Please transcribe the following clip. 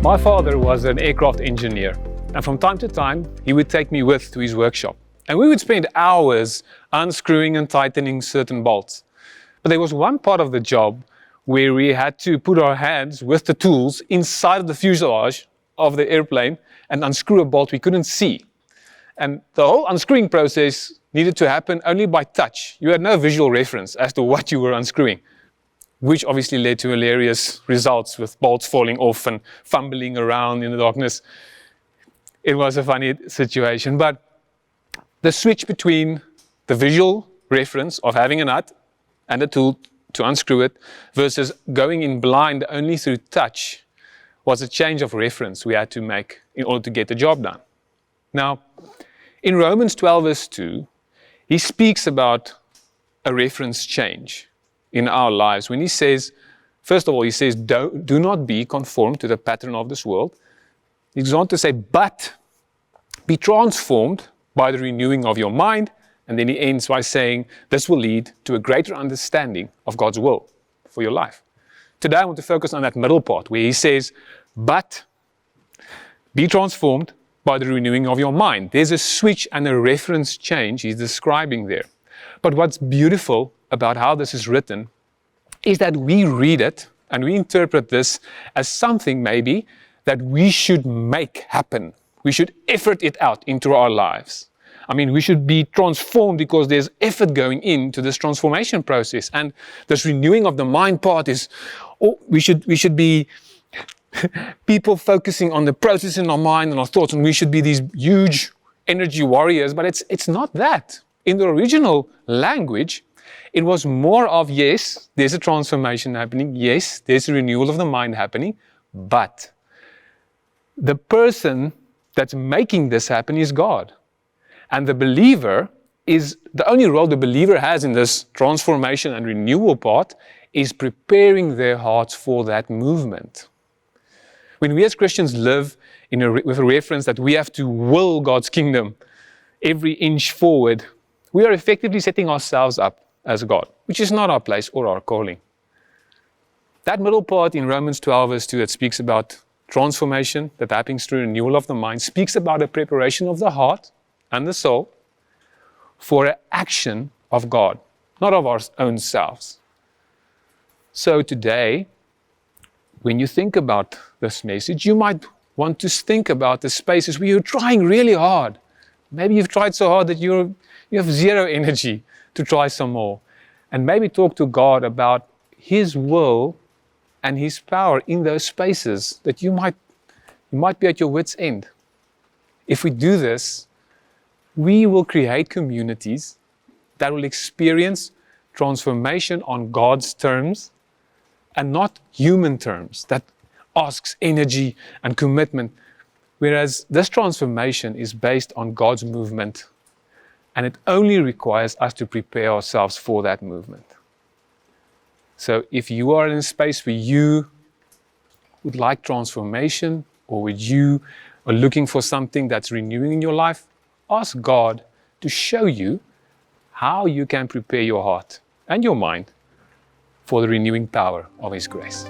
My father was an aircraft engineer, and from time to time he would take me with to his workshop, and we would spend hours unscrewing and tightening certain bolts. But there was one part of the job where we had to put our hands with the tools inside of the fuselage of the airplane and unscrew a bolt we couldn't see. And the whole unscrewing process needed to happen only by touch. You had no visual reference as to what you were unscrewing, which obviously led to hilarious results with bolts falling off and fumbling around in the darkness. It was a funny situation, but the switch between the visual reference of having a nut and a tool to unscrew it versus going in blind only through touch was a change of reference we had to make in order to get the job done. Now, in Romans 12 verse 2, he speaks about a reference change in our lives when he says, first of all, he says, do not be conformed to the pattern of this world. He goes on to say, but be transformed by the renewing of your mind. And then he ends by saying, this will lead to a greater understanding of God's will for your life. Today I want to focus on that middle part where he says, but be transformed by the renewing of your mind. There's a switch and a reference change he's describing there. But what's beautiful about how this is written is that we read it and we interpret this as something maybe that we should make happen. We should effort it out into our lives. I mean, we should be transformed because there's effort going into this transformation process. And this renewing of the mind part is, we should be people focusing on the process in our mind and our thoughts, and we should be these huge energy warriors, but it's not that. In the original language, it was more of, yes, there's a transformation happening, yes, there's a renewal of the mind happening, but the person that's making this happen is God. And the believer is, the only role the believer has in this transformation and renewal part is preparing their hearts for that movement. When we as Christians live with a reference that we have to will God's kingdom every inch forward, we are effectively setting ourselves up as God, which is not our place or our calling. That middle part in Romans 12 verse 2 that speaks about transformation that happens through renewal of the mind speaks about a preparation of the heart and the soul for an action of God, not of our own selves. So today, when you think about this message, you might want to think about the spaces where you're trying really hard. Maybe you've tried so hard that you have zero energy to try some more. And maybe talk to God about His will and His power in those spaces that you might be at your wit's end. If we do this, we will create communities that will experience transformation on God's terms and not human terms that asks energy and commitment. Whereas this transformation is based on God's movement, and it only requires us to prepare ourselves for that movement. So if you are in a space where you would like transformation, or where you are looking for something that's renewing in your life, ask God to show you how you can prepare your heart and your mind for the renewing power of His grace.